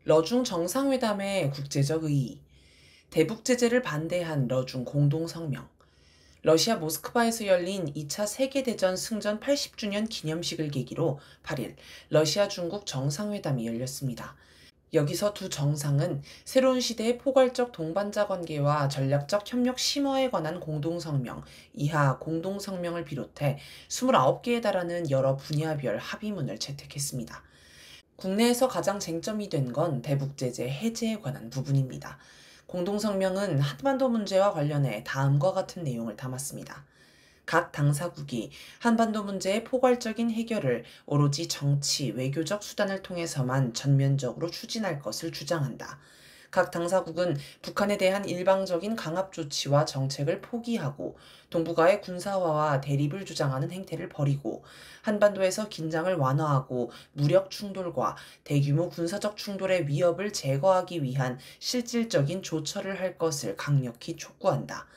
러중 정상회담의 국제적 의의, 대북 제재를 반대한 러중 공동성명, 러시아 모스크바에서 열린 2차 세계대전 승전 80주년 기념식을 계기로 8일 러시아 중국 정상회담이 열렸습니다. 여기서 두 정상은 새로운 시대의 포괄적 동반자 관계와 전략적 협력 심화에 관한 공동성명, 이하 공동성명을 비롯해 29개에 달하는 여러 분야별 합의문을 채택했습니다. 국내에서 가장 쟁점이 된 건 대북 제재 해제에 관한 부분입니다. 공동성명은 한반도 문제와 관련해 다음과 같은 내용을 담았습니다. 각 당사국이 한반도 문제의 포괄적인 해결을 오로지 정치, 외교적 수단을 통해서만 전면적으로 추진할 것을 주장한다. 각 당사국은 북한에 대한 일방적인 강압 조치와 정책을 포기하고 동북아의 군사화와 대립을 주장하는 행태를 버리고 한반도에서 긴장을 완화하고 무력 충돌과 대규모 군사적 충돌의 위협을 제거하기 위한 실질적인 조처를 할 것을 강력히 촉구한다.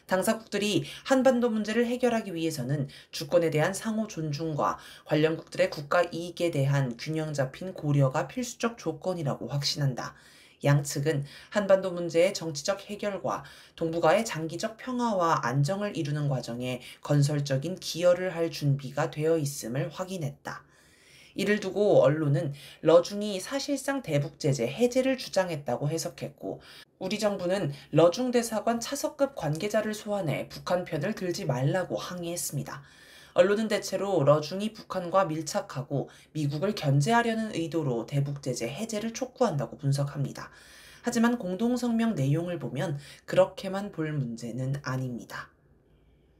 당사국들이 한반도 문제를 해결하기 위해서는 주권에 대한 상호 존중과 관련국들의 국가 이익에 대한 균형 잡힌 고려가 필수적 조건이라고 확신한다. 양측은 한반도 문제의 정치적 해결과 동북아의 장기적 평화와 안정을 이루는 과정에 건설적인 기여를 할 준비가 되어 있음을 확인했다. 이를 두고 언론은 러중이 사실상 대북 제재 해제를 주장했다고 해석했고, 우리 정부는 러중 대사관 차석급 관계자를 소환해 북한 편을 들지 말라고 항의했습니다. 언론은 대체로 러중이 북한과 밀착하고 미국을 견제하려는 의도로 대북 제재 해제를 촉구한다고 분석합니다. 하지만 공동성명 내용을 보면 그렇게만 볼 문제는 아닙니다.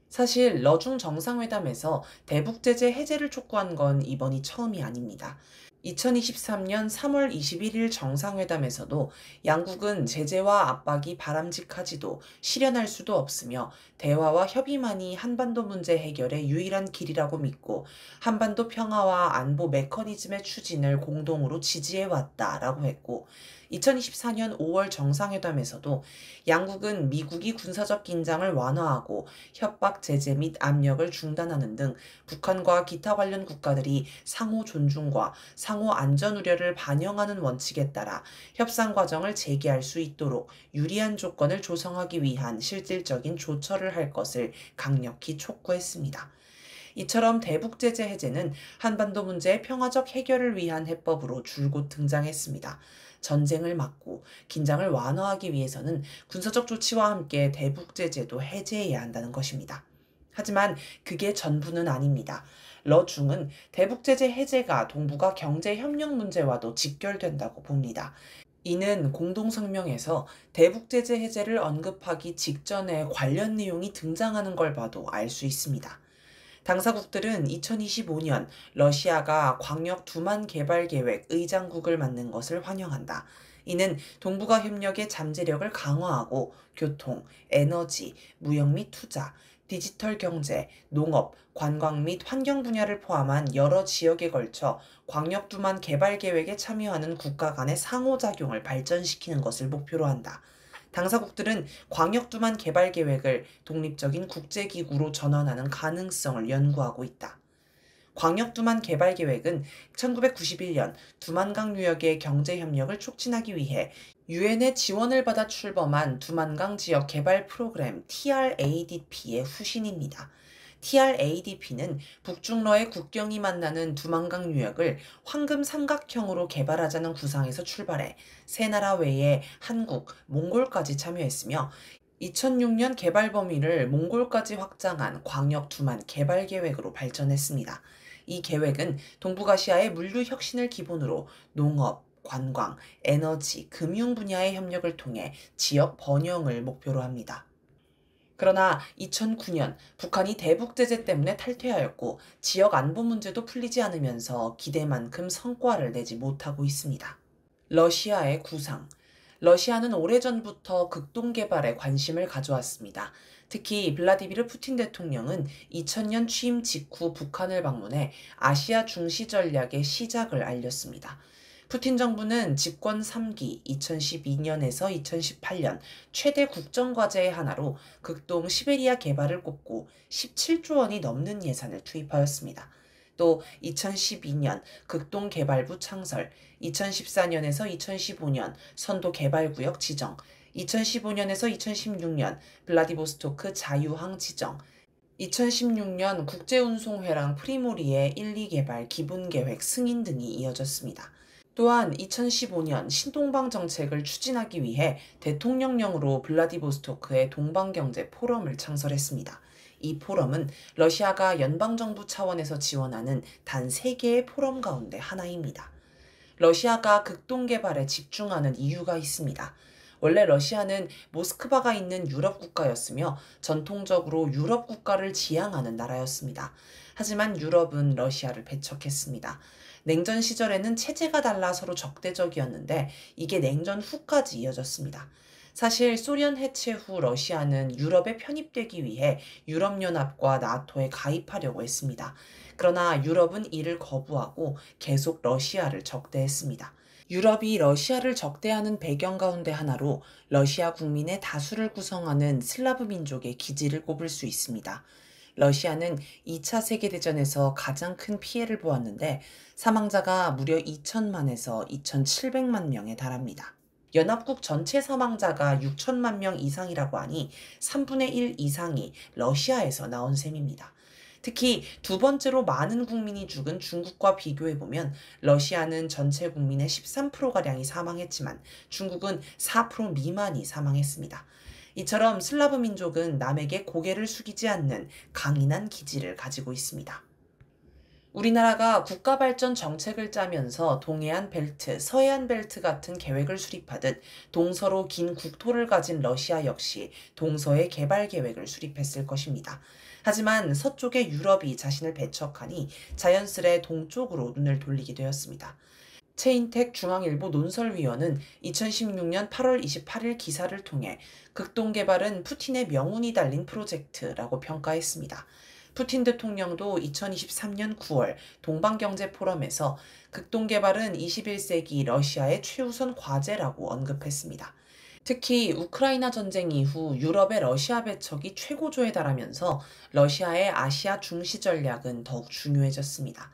사실 러중 정상회담에서 대북 제재 해제를 촉구한 건 이번이 처음이 아닙니다. 2023년 3월 21일 정상회담에서도 양국은 제재와 압박이 바람직하지도 실현할 수도 없으며 대화와 협의만이 한반도 문제 해결의 유일한 길이라고 믿고 한반도 평화와 안보 메커니즘의 추진을 공동으로 지지해왔다라고 했고, 2024년 5월 정상회담에서도 양국은 미국이 군사적 긴장을 완화하고 협박 제재 및 압력을 중단하는 등 북한과 기타 관련 국가들이 상호 존중과 상호 안전 우려를 반영하는 원칙에 따라 협상 과정을 재개할 수 있도록 유리한 조건을 조성하기 위한 실질적인 조처를 할 것을 강력히 촉구했습니다. 이처럼 대북 제재 해제는 한반도 문제의 평화적 해결을 위한 해법으로 줄곧 등장했습니다. 전쟁을 막고 긴장을 완화하기 위해서는 군사적 조치와 함께 대북 제재도 해제해야 한다는 것입니다. 하지만 그게 전부는 아닙니다. 러중은 대북 제재 해제가 동북아 경제 협력 문제와도 직결된다고 봅니다. 이는 공동성명에서 대북 제재 해제를 언급하기 직전에 관련 내용이 등장하는 걸 봐도 알 수 있습니다. 당사국들은 2025년 러시아가 광역 두만 개발 계획 의장국을 맡는 것을 환영한다. 이는 동북아 협력의 잠재력을 강화하고 교통, 에너지, 무역 및 투자, 디지털 경제, 농업, 관광 및 환경 분야를 포함한 여러 지역에 걸쳐 광역 두만 개발 계획에 참여하는 국가 간의 상호작용을 발전시키는 것을 목표로 한다. 당사국들은 광역두만 개발 계획을 독립적인 국제기구로 전환하는 가능성을 연구하고 있다. 광역두만 개발 계획은 1991년 두만강 유역의 경제협력을 촉진하기 위해 유엔의 지원을 받아 출범한 두만강 지역 개발 프로그램 TRADP의 후신입니다. TRADP는 북중러의 국경이 만나는 두만강 유역을 황금 삼각형으로 개발하자는 구상에서 출발해 세 나라 외에 한국, 몽골까지 참여했으며 2006년 개발 범위를 몽골까지 확장한 광역 두만 개발 계획으로 발전했습니다. 이 계획은 동북아시아의 물류 혁신을 기본으로 농업, 관광, 에너지, 금융 분야의 협력을 통해 지역 번영을 목표로 합니다. 그러나 2009년 북한이 대북 제재 때문에 탈퇴하였고 지역 안보 문제도 풀리지 않으면서 기대만큼 성과를 내지 못하고 있습니다. 러시아의 구상. 러시아는 오래전부터 극동 개발에 관심을 가져왔습니다. 특히 블라디미르 푸틴 대통령은 2000년 취임 직후 북한을 방문해 아시아 중시 전략의 시작을 알렸습니다. 푸틴 정부는 집권 3기 2012년에서 2018년 최대 국정과제의 하나로 극동 시베리아 개발을 꼽고 17조 원이 넘는 예산을 투입하였습니다. 또 2012년 극동개발부 창설, 2014년에서 2015년 선도개발구역 지정, 2015년에서 2016년 블라디보스토크 자유항 지정, 2016년 국제운송회랑 프리모리의 1, 2개발 기본계획 승인 등이 이어졌습니다. 또한 2015년 신동방 정책을 추진하기 위해 대통령령으로 블라디보스토크의 동방경제 포럼을 창설했습니다. 이 포럼은 러시아가 연방정부 차원에서 지원하는 단 3개의 포럼 가운데 하나입니다. 러시아가 극동개발에 집중하는 이유가 있습니다. 원래 러시아는 모스크바가 있는 유럽 국가였으며 전통적으로 유럽 국가를 지향하는 나라였습니다. 하지만 유럽은 러시아를 배척했습니다. 냉전 시절에는 체제가 달라 서로 적대적이었는데 이게 냉전 후까지 이어졌습니다. 사실 소련 해체 후 러시아는 유럽에 편입되기 위해 유럽연합과 나토에 가입하려고 했습니다. 그러나 유럽은 이를 거부하고 계속 러시아를 적대했습니다. 유럽이 러시아를 적대하는 배경 가운데 하나로 러시아 국민의 다수를 구성하는 슬라브 민족의 기지를 꼽을 수 있습니다. 러시아는 2차 세계대전에서 가장 큰 피해를 보았는데 사망자가 무려 2천만에서 2,700만 명에 달합니다. 연합국 전체 사망자가 6천만 명 이상이라고 하니 3분의 1 이상이 러시아에서 나온 셈입니다. 특히 두 번째로 많은 국민이 죽은 중국과 비교해보면 러시아는 전체 국민의 13%가량이 사망했지만 중국은 4% 미만이 사망했습니다. 이처럼 슬라브 민족은 남에게 고개를 숙이지 않는 강인한 기질을 가지고 있습니다. 우리나라가 국가발전 정책을 짜면서 동해안 벨트, 서해안 벨트 같은 계획을 수립하듯 동서로 긴 국토를 가진 러시아 역시 동서의 개발 계획을 수립했을 것입니다. 하지만 서쪽의 유럽이 자신을 배척하니 자연스레 동쪽으로 눈을 돌리게 되었습니다. 최인택 중앙일보 논설위원은 2016년 8월 28일 기사를 통해 극동개발은 푸틴의 명운이 달린 프로젝트라고 평가했습니다. 푸틴 대통령도 2023년 9월 동방경제포럼에서 극동개발은 21세기 러시아의 최우선 과제라고 언급했습니다. 특히 우크라이나 전쟁 이후 유럽의 러시아 배척이 최고조에 달하면서 러시아의 아시아 중시 전략은 더욱 중요해졌습니다.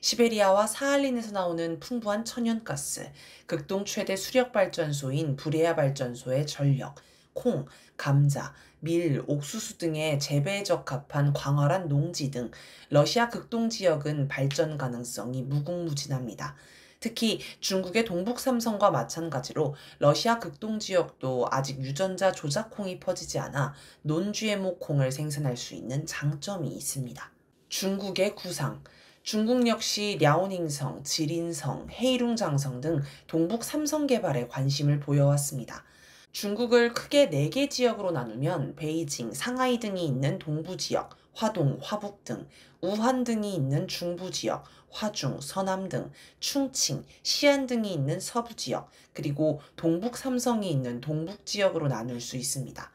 시베리아와 사할린에서 나오는 풍부한 천연가스, 극동 최대 수력발전소인 브레아 발전소의 전력, 콩, 감자, 밀, 옥수수 등의 재배에 적합한 광활한 농지 등 러시아 극동 지역은 발전 가능성이 무궁무진합니다. 특히 중국의 동북 삼성과 마찬가지로 러시아 극동 지역도 아직 유전자 조작콩이 퍼지지 않아 논GMO 콩을 생산할 수 있는 장점이 있습니다. 중국의 구상 중국 역시 랴오닝성, 지린성, 헤이룽장성 등 동북 삼성 개발에 관심을 보여왔습니다. 중국을 크게 4개 지역으로 나누면 베이징, 상하이 등이 있는 동부 지역, 화동, 화북 등, 우한 등이 있는 중부 지역, 화중, 서남 등, 충칭, 시안 등이 있는 서부 지역, 그리고 동북 삼성이 있는 동북 지역으로 나눌 수 있습니다.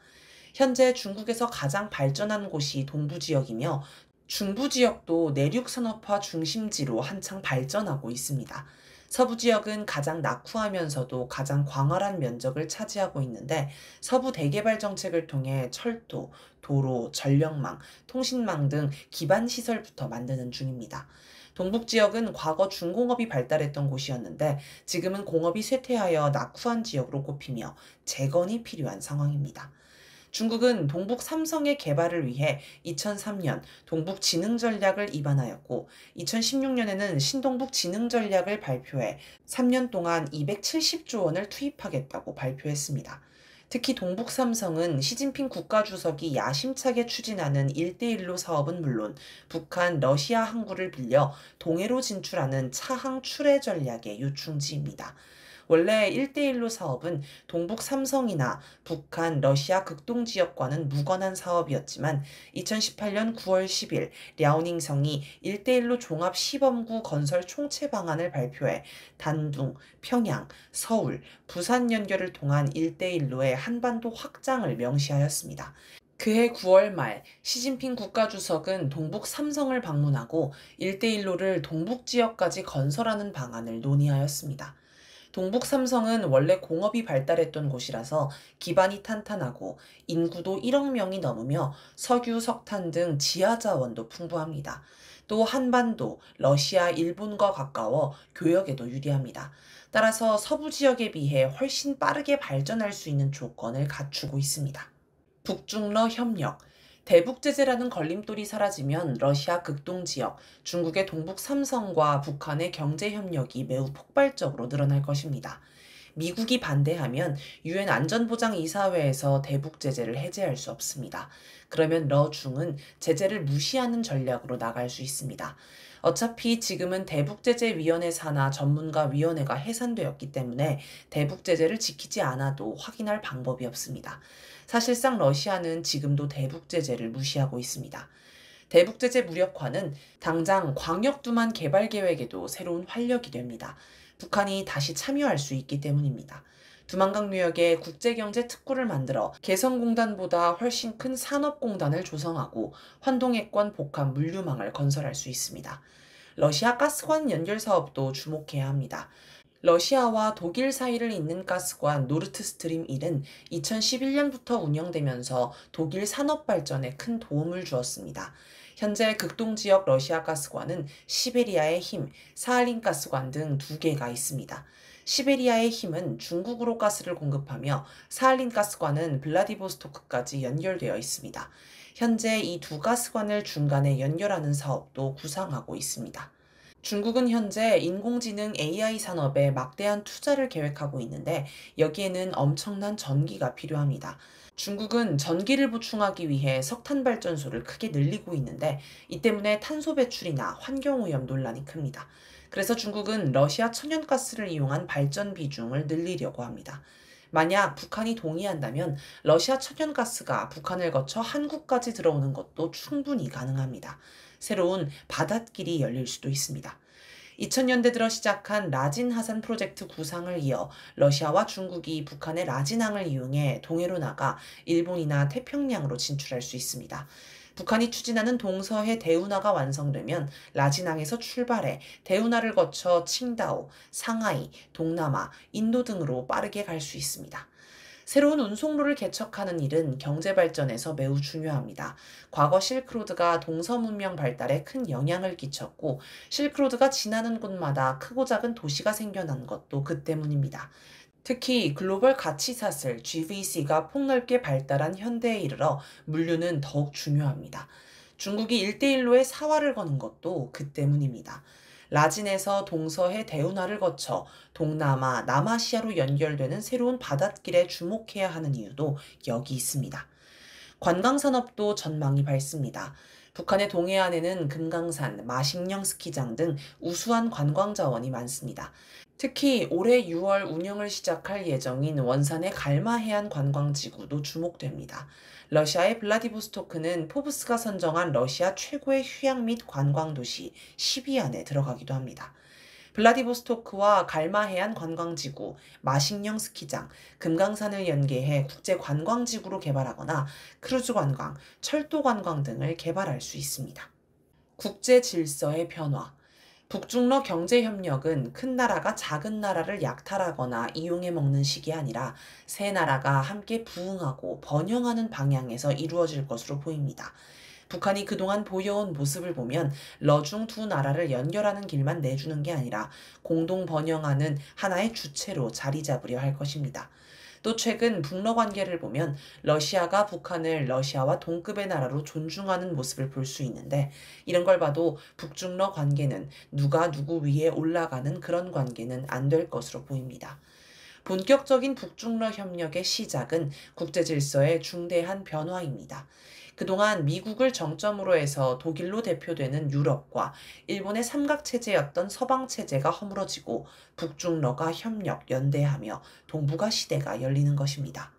현재 중국에서 가장 발전한 곳이 동부 지역이며 중부 지역도 내륙 산업화 중심지로 한창 발전하고 있습니다. 서부 지역은 가장 낙후하면서도 가장 광활한 면적을 차지하고 있는데 서부 대개발 정책을 통해 철도, 도로, 전력망, 통신망 등 기반 시설부터 만드는 중입니다. 동북 지역은 과거 중공업이 발달했던 곳이었는데 지금은 공업이 쇠퇴하여 낙후한 지역으로 꼽히며 재건이 필요한 상황입니다. 중국은 동북 삼성의 개발을 위해 2003년 동북 지능 전략을 입안하였고 2016년에는 신동북 지능 전략을 발표해 3년 동안 270조 원을 투입하겠다고 발표했습니다. 특히 동북 삼성은 시진핑 국가주석이 야심차게 추진하는 1대1로 사업은 물론 북한, 러시아 항구를 빌려 동해로 진출하는 차항 출해 전략의 요충지입니다. 원래 1대1로 사업은 동북 삼성이나 북한, 러시아 극동 지역과는 무관한 사업이었지만 2018년 9월 10일 랴오닝성이 1대1로 종합 시범구 건설 총체 방안을 발표해 단둥, 평양, 서울, 부산 연결을 통한 1대1로의 한반도 확장을 명시하였습니다. 그해 9월 말 시진핑 국가주석은 동북 삼성을 방문하고 1대1로를 동북 지역까지 건설하는 방안을 논의하였습니다. 동북 삼성은 원래 공업이 발달했던 곳이라서 기반이 탄탄하고 인구도 1억 명이 넘으며 석유, 석탄 등 지하 자원도 풍부합니다. 또 한반도, 러시아, 일본과 가까워 교역에도 유리합니다. 따라서 서부 지역에 비해 훨씬 빠르게 발전할 수 있는 조건을 갖추고 있습니다. 북중러 협력. 대북 제재라는 걸림돌이 사라지면 러시아 극동 지역, 중국의 동북 삼성과 북한의 경제 협력이 매우 폭발적으로 늘어날 것입니다. 미국이 반대하면 유엔 안전보장이사회에서 대북 제재를 해제할 수 없습니다. 그러면 러중은 제재를 무시하는 전략으로 나갈 수 있습니다. 어차피 지금은 대북제재위원회 산하 전문가위원회가 해산되었기 때문에 대북제재를 지키지 않아도 확인할 방법이 없습니다. 사실상 러시아는 지금도 대북제재를 무시하고 있습니다. 대북제재 무력화는 당장 광역두만 개발 계획에도 새로운 활력이 됩니다. 북한이 다시 참여할 수 있기 때문입니다. 두만강유역에 국제경제특구를 만들어 개성공단보다 훨씬 큰 산업공단을 조성하고 환동해권 복합 물류망을 건설할 수 있습니다. 러시아 가스관 연결 사업도 주목해야 합니다. 러시아와 독일 사이를 잇는 가스관 노르트스트림 1은 2011년부터 운영되면서 독일 산업 발전에 큰 도움을 주었습니다. 현재 극동지역 러시아 가스관은 시베리아의 힘, 사할린 가스관 등 2개가 있습니다. 시베리아의 힘은 중국으로 가스를 공급하며 사할린 가스관은 블라디보스토크까지 연결되어 있습니다. 현재 이 두 가스관을 중간에 연결하는 사업도 구상하고 있습니다. 중국은 현재 인공지능 AI 산업에 막대한 투자를 계획하고 있는데 여기에는 엄청난 전기가 필요합니다. 중국은 전기를 보충하기 위해 석탄 발전소를 크게 늘리고 있는데 이 때문에 탄소 배출이나 환경오염 논란이 큽니다. 그래서 중국은 러시아 천연가스를 이용한 발전 비중을 늘리려고 합니다. 만약 북한이 동의한다면 러시아 천연가스가 북한을 거쳐 한국까지 들어오는 것도 충분히 가능합니다. 새로운 바닷길이 열릴 수도 있습니다. 2000년대 들어 시작한 라진 하산 프로젝트 구상을 이어 러시아와 중국이 북한의 라진항을 이용해 동해로 나가 일본이나 태평양으로 진출할 수 있습니다. 북한이 추진하는 동서해 대운하가 완성되면 라진항에서 출발해 대운하를 거쳐 칭다오, 상하이, 동남아, 인도 등으로 빠르게 갈 수 있습니다. 새로운 운송로를 개척하는 일은 경제 발전에서 매우 중요합니다. 과거 실크로드가 동서문명 발달에 큰 영향을 끼쳤고 실크로드가 지나는 곳마다 크고 작은 도시가 생겨난 것도 그 때문입니다. 특히 글로벌 가치사슬 GVC가 폭넓게 발달한 현대에 이르러 물류는 더욱 중요합니다. 중국이 1대1로의 사활을 거는 것도 그 때문입니다. 라진에서 동서해 대운하를 거쳐 동남아, 남아시아로 연결되는 새로운 바닷길에 주목해야 하는 이유도 여기 있습니다. 관광산업도 전망이 밝습니다. 북한의 동해안에는 금강산, 마식령 스키장 등 우수한 관광 자원이 많습니다. 특히 올해 6월 운영을 시작할 예정인 원산의 갈마해안 관광지구도 주목됩니다. 러시아의 블라디보스토크는 포브스가 선정한 러시아 최고의 휴양 및 관광도시 10위 안에 들어가기도 합니다. 블라디보스토크와 갈마해안 관광지구, 마식령 스키장, 금강산을 연계해 국제 관광지구로 개발하거나 크루즈 관광, 철도 관광 등을 개발할 수 있습니다. 국제 질서의 변화. 북중러 경제협력은 큰 나라가 작은 나라를 약탈하거나 이용해 먹는 식이 아니라 세 나라가 함께 부흥하고 번영하는 방향에서 이루어질 것으로 보입니다. 북한이 그동안 보여온 모습을 보면 러중 두 나라를 연결하는 길만 내주는 게 아니라 공동 번영하는 하나의 주체로 자리 잡으려 할 것입니다. 또 최근 북러 관계를 보면 러시아가 북한을 러시아와 동급의 나라로 존중하는 모습을 볼 수 있는데 이런 걸 봐도 북중러 관계는 누가 누구 위에 올라가는 그런 관계는 안 될 것으로 보입니다. 본격적인 북중러 협력의 시작은 국제 질서의 중대한 변화입니다. 그동안 미국을 정점으로 해서 독일로 대표되는 유럽과 일본의 삼각체제였던 서방체제가 허물어지고 북중러가 협력, 연대하며 동북아 시대가 열리는 것입니다.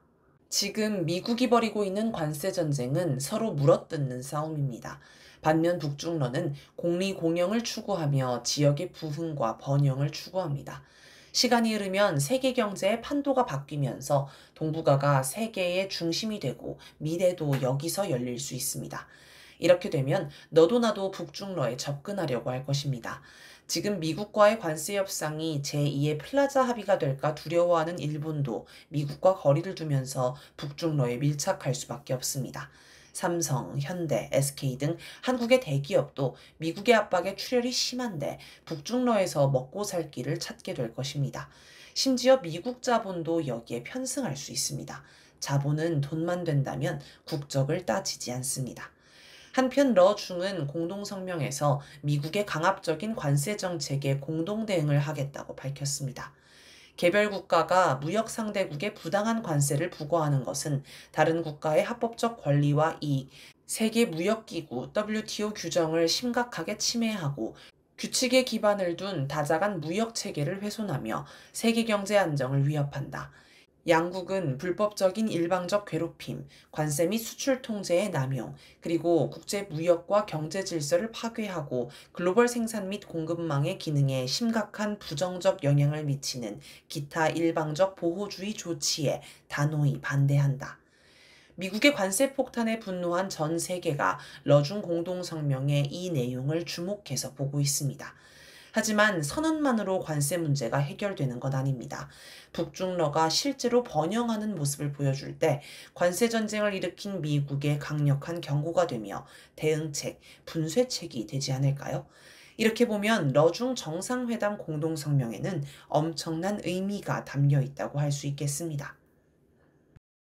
지금 미국이 벌이고 있는 관세 전쟁은 서로 물어뜯는 싸움입니다. 반면 북중러는 공리공영을 추구하며 지역의 부흥과 번영을 추구합니다. 시간이 흐르면 세계 경제의 판도가 바뀌면서 동북아가 세계의 중심이 되고 미래도 여기서 열릴 수 있습니다. 이렇게 되면 너도 나도 북중러에 접근하려고 할 것입니다. 지금 미국과의 관세 협상이 제2의 플라자 합의가 될까 두려워하는 일본도 미국과 거리를 두면서 북중러에 밀착할 수밖에 없습니다. 삼성, 현대, SK 등 한국의 대기업도 미국의 압박에 출혈이 심한데 북중러에서 먹고 살 길을 찾게 될 것입니다. 심지어 미국 자본도 여기에 편승할 수 있습니다. 자본은 돈만 된다면 국적을 따지지 않습니다. 한편 러중은 공동성명에서 미국의 강압적인 관세 정책에 공동 대응을 하겠다고 밝혔습니다. 개별 국가가 무역 상대국에 부당한 관세를 부과하는 것은 다른 국가의 합법적 권리와 이익, 세계 무역기구 WTO 규정을 심각하게 침해하고 규칙에 기반을 둔 다자간 무역 체계를 훼손하며 세계 경제 안정을 위협한다. 양국은 불법적인 일방적 괴롭힘, 관세 및 수출 통제의 남용, 그리고 국제 무역과 경제 질서를 파괴하고 글로벌 생산 및 공급망의 기능에 심각한 부정적 영향을 미치는 기타 일방적 보호주의 조치에 단호히 반대한다. 미국의 관세 폭탄에 분노한 전 세계가 러중 공동성명의 이 내용을 주목해서 보고 있습니다. 하지만 선언만으로 관세 문제가 해결되는 것 아닙니다. 북중러가 실제로 번영하는 모습을 보여줄 때 관세 전쟁을 일으킨 미국의 강력한 경고가 되며 대응책, 분쇄책이 되지 않을까요? 이렇게 보면 러중 정상회담 공동성명에는 엄청난 의미가 담겨 있다고 할 수 있겠습니다.